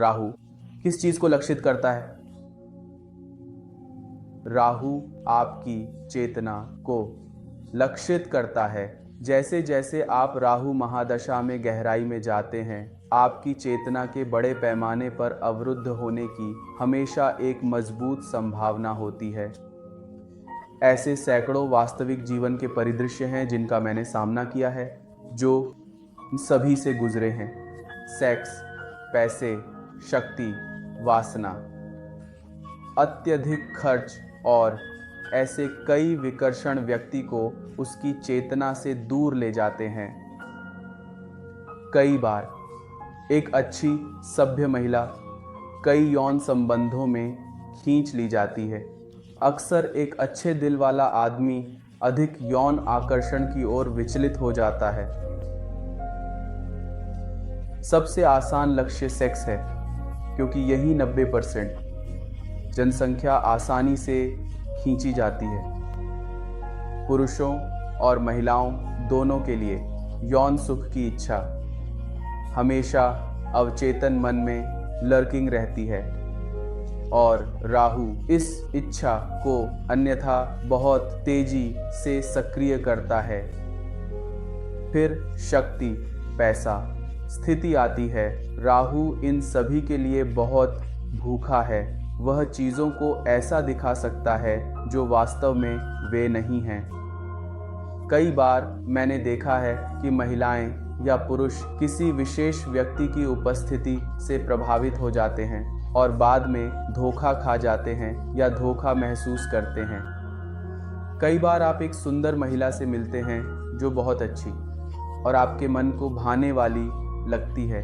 राहु किस चीज को लक्षित करता है? राहु आपकी चेतना को लक्षित करता है। जैसे जैसे आप राहु महादशा में गहराई में जाते हैं, आपकी चेतना के बड़े पैमाने पर अवरुद्ध होने की हमेशा एक मजबूत संभावना होती है। ऐसे सैकड़ों वास्तविक जीवन के परिदृश्य हैं जिनका मैंने सामना किया है, जो सभी से गुजरे हैं। सेक्स, पैसे, शक्ति, वासना, अत्यधिक खर्च और ऐसे कई विकर्षण व्यक्ति को उसकी चेतना से दूर ले जाते हैं। कई बार एक अच्छी सभ्य महिला कई यौन संबंधों में खींच ली जाती है। अक्सर एक अच्छे दिल वाला आदमी अधिक यौन आकर्षण की ओर विचलित हो जाता है। सबसे आसान लक्ष्य सेक्स है, क्योंकि यही 90% जनसंख्या आसानी से खींची जाती है। पुरुषों और महिलाओं दोनों के लिए यौन सुख की इच्छा हमेशा अवचेतन मन में लर्किंग रहती है, और राहु इस इच्छा को अन्यथा बहुत तेजी से सक्रिय करता है। फिर शक्ति, पैसा, स्थिति आती है। राहु इन सभी के लिए बहुत भूखा है। वह चीज़ों को ऐसा दिखा सकता है जो वास्तव में वे नहीं हैं। कई बार मैंने देखा है कि महिलाएं या पुरुष किसी विशेष व्यक्ति की उपस्थिति से प्रभावित हो जाते हैं और बाद में धोखा खा जाते हैं या धोखा महसूस करते हैं। कई बार आप एक सुंदर महिला से मिलते हैं जो बहुत अच्छी और आपके मन को भाने वाली लगती है,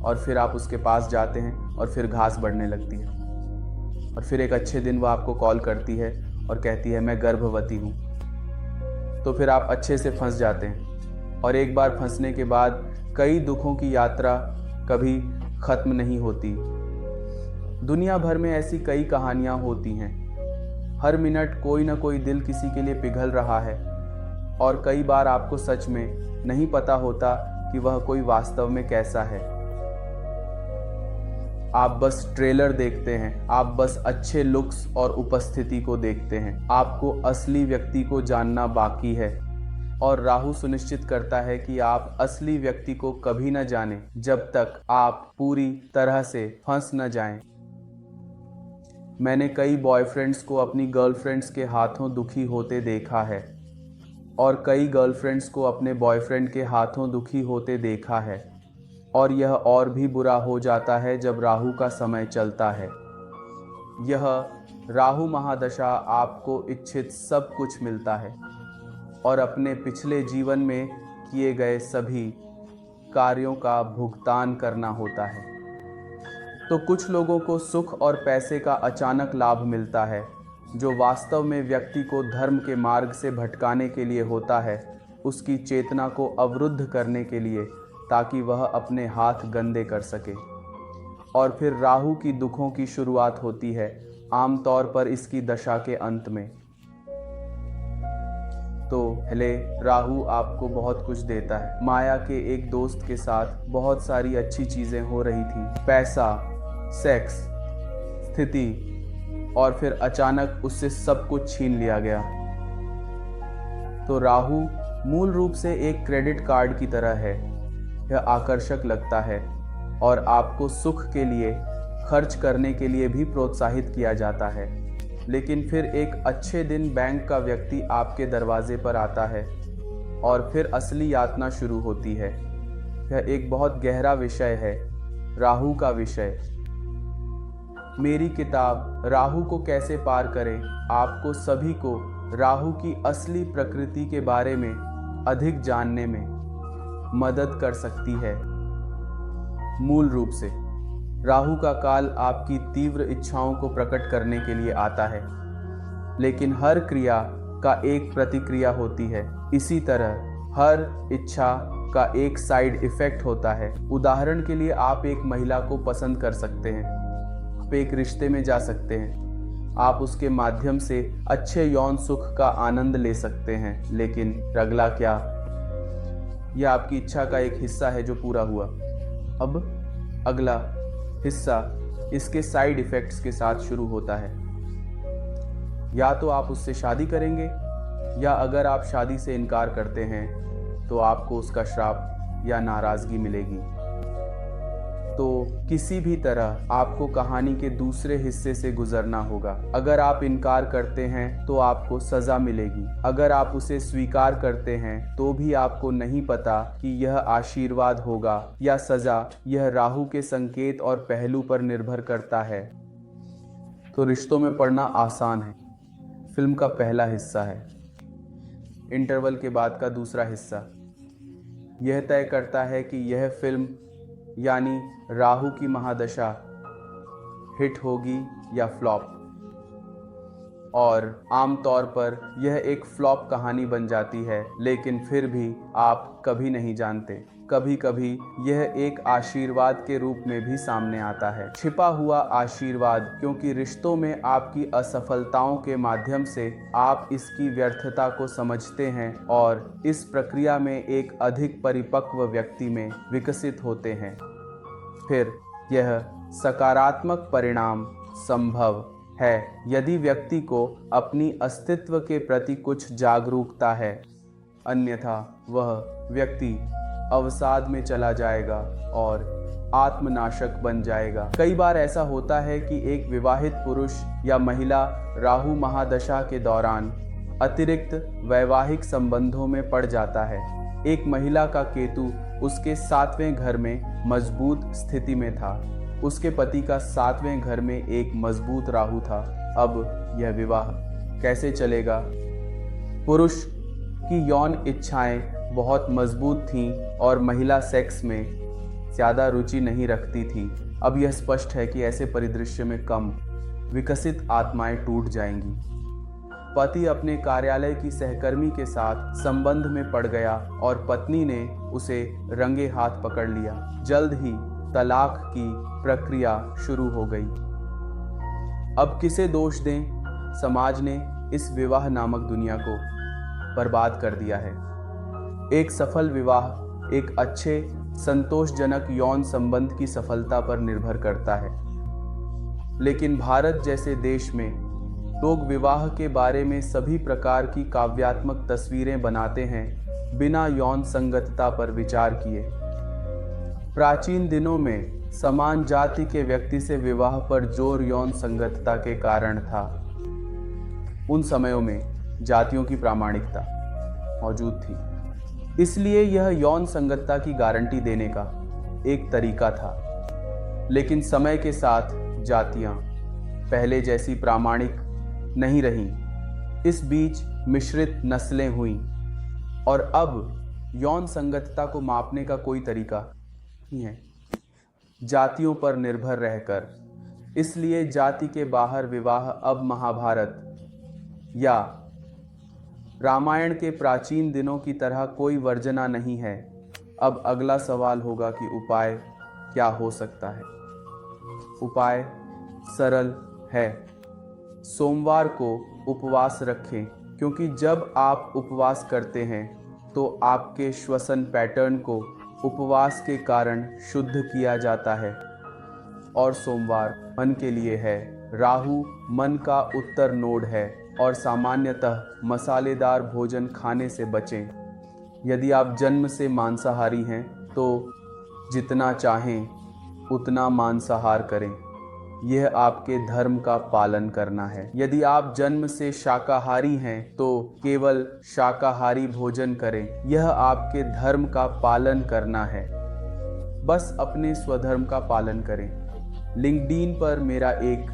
और फिर आप उसके पास जाते हैं और फिर घास बढ़ने लगती है, और फिर एक अच्छे दिन वो आपको कॉल करती है और कहती है मैं गर्भवती हूँ। तो फिर आप अच्छे से फंस जाते हैं, और एक बार फंसने के बाद कई दुखों की यात्रा कभी खत्म नहीं होती। दुनिया भर में ऐसी कई कहानियां होती हैं। हर मिनट कोई ना कोई दिल किसी के लिए पिघल रहा है, और कई बार आपको सच में नहीं पता होता कि वह कोई वास्तव में कैसा है। आप बस ट्रेलर देखते हैं, आप बस अच्छे लुक्स और उपस्थिति को देखते हैं। आपको असली व्यक्ति को जानना बाकी है, और राहु सुनिश्चित करता है कि आप असली व्यक्ति को कभी न जानें जब तक आप पूरी तरह से फंस न जाएं। मैंने कई बॉयफ्रेंड्स को अपनी गर्लफ्रेंड्स के हाथों दुखी होते देखा है, और कई गर्लफ्रेंड्स को अपने बॉयफ्रेंड के हाथों दुखी होते देखा है, और यह और भी बुरा हो जाता है जब राहु का समय चलता है। यह राहु महादशा आपको इच्छित सब कुछ मिलता है, और अपने पिछले जीवन में किए गए सभी कार्यों का भुगतान करना होता है। तो कुछ लोगों को सुख और पैसे का अचानक लाभ मिलता है, जो वास्तव में व्यक्ति को धर्म के मार्ग से भटकाने के लिए होता है, उसकी चेतना को अवरुद्ध करने के लिए, ताकि वह अपने हाथ गंदे कर सके। और फिर राहु की दुखों की शुरुआत होती है, आमतौर पर इसकी दशा के अंत में। तो पहले राहु आपको बहुत कुछ देता है। माया के एक दोस्त के साथ बहुत सारी अच्छी चीजें हो रही थी, पैसा, सेक्स, स्थिति, और फिर अचानक उससे सब कुछ छीन लिया गया। तो राहु मूल रूप से एक क्रेडिट कार्ड की तरह है। यह आकर्षक लगता है, और आपको सुख के लिए खर्च करने के लिए भी प्रोत्साहित किया जाता है। लेकिन फिर एक अच्छे दिन बैंक का व्यक्ति आपके दरवाजे पर आता है, और फिर असली यातना शुरू होती है। यह एक बहुत गहरा विषय है, राहु का विषय। मेरी किताब राहु को कैसे पार करें आपको सभी को राहु की असली प्रकृति के बारे में अधिक जानने में मदद कर सकती है। मूल रूप से राहु का काल आपकी तीव्र इच्छाओं को प्रकट करने के लिए आता है, लेकिन हर क्रिया का एक प्रतिक्रिया होती है। इसी तरह हर इच्छा का एक साइड इफेक्ट होता है। उदाहरण के लिए आप एक महिला को पसंद कर सकते हैं, आप एक रिश्ते में जा सकते हैं, आप उसके माध्यम से अच्छे यौन सुख का आनंद ले सकते हैं, लेकिन अगला क्या? यह आपकी इच्छा का एक हिस्सा है जो पूरा हुआ। अब अगला हिस्सा इसके साइड इफ़ेक्ट्स के साथ शुरू होता है। या तो आप उससे शादी करेंगे, या अगर आप शादी से इनकार करते हैं तो आपको उसका श्राप या नाराज़गी मिलेगी। तो किसी भी तरह आपको कहानी के दूसरे हिस्से से गुजरना होगा। अगर आप इनकार करते हैं तो आपको सज़ा मिलेगी। अगर आप उसे स्वीकार करते हैं तो भी आपको नहीं पता कि यह आशीर्वाद होगा या सज़ा। यह राहु के संकेत और पहलू पर निर्भर करता है। तो रिश्तों में पड़ना आसान है फिल्म का पहला हिस्सा है। इंटरवल के बाद का दूसरा हिस्सा यह तय करता है कि यह फिल्म यानी राहु की महादशा हिट होगी या फ्लॉप। और आमतौर पर यह एक फ्लॉप कहानी बन जाती है, लेकिन फिर भी आप कभी नहीं जानते। कभी कभी यह एक आशीर्वाद के रूप में भी सामने आता है, छिपा हुआ आशीर्वाद, क्योंकि रिश्तों में आपकी असफलताओं के माध्यम से आप इसकी व्यर्थता को समझते हैं और इस प्रक्रिया में एक अधिक परिपक्व व्यक्ति में विकसित होते हैं। फिर यह सकारात्मक परिणाम संभव है यदि व्यक्ति को अपनी अस्तित्व के प्रति कुछ जागरूकता है, अन्यथा वह व्यक्ति अवसाद में चला जाएगा और आत्मनाशक बन जाएगा। कई बार ऐसा होता है कि एक विवाहित पुरुष या महिला राहु महादशा के दौरान अतिरिक्त वैवाहिक संबंधों में पड़ जाता है। एक महिला का केतु उसके 7वें घर में मजबूत स्थिति में था। उसके पति का 7वें घर में एक मजबूत राहु था। अब यह विवाह कैसे चलेगा? पुरुष की यौन इच्छाएं बहुत मजबूत थीं और महिला सेक्स में ज़्यादा रुचि नहीं रखती थी। अब यह स्पष्ट है कि ऐसे परिदृश्य में कम विकसित आत्माएं टूट जाएंगी। पति अपने कार्यालय की सहकर्मी के साथ संबंध में पड़ गया और पत्नी ने उसे रंगे हाथ पकड़ लिया। जल्द ही तलाक की प्रक्रिया शुरू हो गई। अब किसे दोष दें? समाज ने इस विवाह नामक दुनिया को बर्बाद कर दिया है। एक सफल विवाह एक अच्छे संतोषजनक यौन संबंध की सफलता पर निर्भर करता है, लेकिन भारत जैसे देश में लोग विवाह के बारे में सभी प्रकार की काव्यात्मक तस्वीरें बनाते हैं बिना यौन संगतता पर विचार किए। प्राचीन दिनों में समान जाति के व्यक्ति से विवाह पर जोर यौन संगतता के कारण था। उन समयों में जातियों की प्रामाणिकता मौजूद थी, इसलिए यह यौन संगतता की गारंटी देने का एक तरीका था। लेकिन समय के साथ जातियां पहले जैसी प्रामाणिक नहीं रहीं। इस बीच मिश्रित नस्लें हुईं और अब यौन संगतता को मापने का कोई तरीका नहीं है जातियों पर निर्भर रहकर। इसलिए जाति के बाहर विवाह अब महाभारत या रामायण के प्राचीन दिनों की तरह कोई वर्जना नहीं है। अब अगला सवाल होगा कि उपाय क्या हो सकता है? उपाय सरल है। सोमवार को उपवास रखें, क्योंकि जब आप उपवास करते हैं तो आपके श्वसन पैटर्न को उपवास के कारण शुद्ध किया जाता है। और सोमवार मन के लिए है। राहु मन का उत्तर नोड है और सामान्यतः मसालेदार भोजन खाने से बचें। यदि आप जन्म से मांसाहारी हैं तो जितना चाहें उतना मांसाहार करें। यह आपके धर्म का पालन करना है। यदि आप जन्म से शाकाहारी हैं तो केवल शाकाहारी भोजन करें। यह आपके धर्म का पालन करना है। बस अपने स्वधर्म का पालन करें। लिंक्डइन पर मेरा एक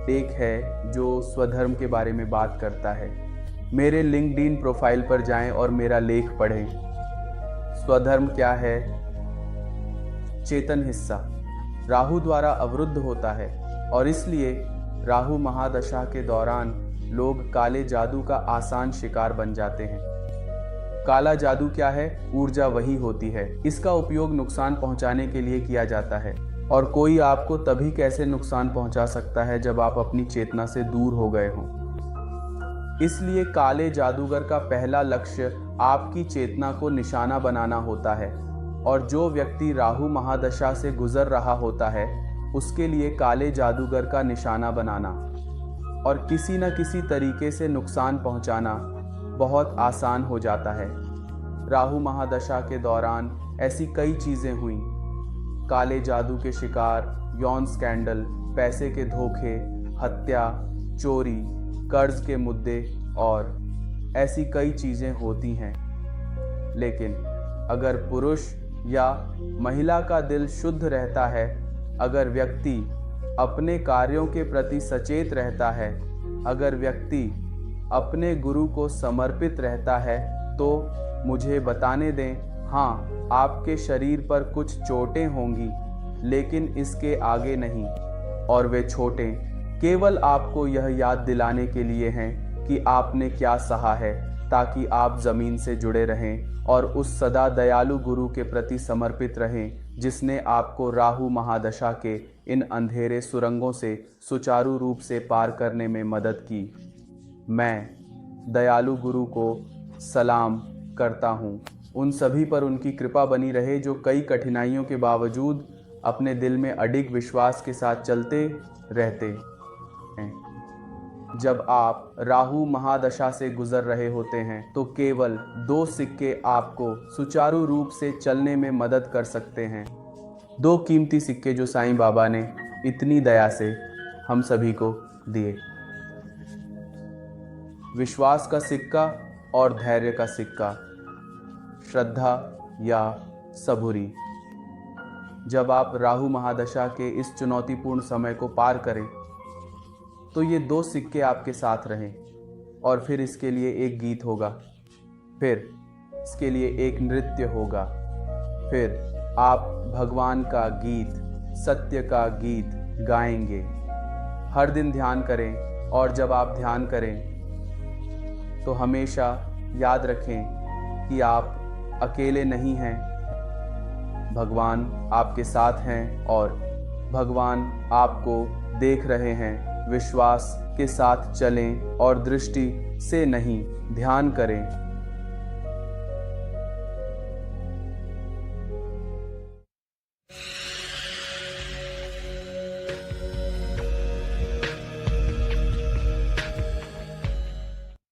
लेख है जो स्वधर्म के बारे में बात करता है। मेरे लिंक्डइन प्रोफाइल पर जाएं और मेरा लेख पढ़ें। स्वधर्म क्या है? चेतन हिस्सा राहु द्वारा अवरुद्ध होता है और इसलिए राहु महादशा के दौरान लोग काले जादू का आसान शिकार बन जाते हैं। काला जादू क्या है? ऊर्जा वही होती है। इसका उपयोग नुकसान पहुंचाने के लिए किया जाता है और कोई आपको तभी कैसे नुकसान पहुंचा सकता है जब आप अपनी चेतना से दूर हो गए हों। इसलिए काले जादूगर का पहला लक्ष्य आपकी चेतना को निशाना बनाना होता है। और जो व्यक्ति राहु महादशा से गुजर रहा होता है उसके लिए काले जादूगर का निशाना बनाना और किसी न किसी तरीके से नुकसान पहुंचाना बहुत आसान हो जाता है। राहु महादशा के दौरान ऐसी कई चीज़ें हुई। काले जादू के शिकार, यौन स्कैंडल, पैसे के धोखे, हत्या, चोरी, कर्ज के मुद्दे और ऐसी कई चीज़ें होती हैं। लेकिन अगर पुरुष या महिला का दिल शुद्ध रहता है, अगर व्यक्ति अपने कार्यों के प्रति सचेत रहता है, अगर व्यक्ति अपने गुरु को समर्पित रहता है, तो मुझे बताने दें, हाँ, आपके शरीर पर कुछ चोटें होंगी, लेकिन इसके आगे नहीं। और वे चोटें केवल आपको यह याद दिलाने के लिए हैं कि आपने क्या सहा है, ताकि आप ज़मीन से जुड़े रहें और उस सदा दयालु गुरु के प्रति समर्पित रहें जिसने आपको राहु महादशा के इन अंधेरे सुरंगों से सुचारू रूप से पार करने में मदद की। मैं दयालु गुरु को सलाम करता हूँ। उन सभी पर उनकी कृपा बनी रहे जो कई कठिनाइयों के बावजूद अपने दिल में अडिग विश्वास के साथ चलते रहते हैं। जब आप राहु महादशा से गुजर रहे होते हैं तो केवल 2 सिक्के आपको सुचारू रूप से चलने में मदद कर सकते हैं। 2 कीमती सिक्के जो साईं बाबा ने इतनी दया से हम सभी को दिए। विश्वास का सिक्का और धैर्य का सिक्का, श्रद्धा या सबूरी। जब आप राहु महादशा के इस चुनौतीपूर्ण समय को पार करें तो ये 2 सिक्के आपके साथ रहें। और फिर इसके लिए एक गीत होगा, फिर इसके लिए एक नृत्य होगा, फिर आप भगवान का गीत, सत्य का गीत गाएंगे। हर दिन ध्यान करें और जब आप ध्यान करें तो हमेशा याद रखें कि आप अकेले नहीं हैं। भगवान आपके साथ हैं और भगवान आपको देख रहे हैं। विश्वास के साथ चलें और दृष्टि से नहीं, ध्यान करें।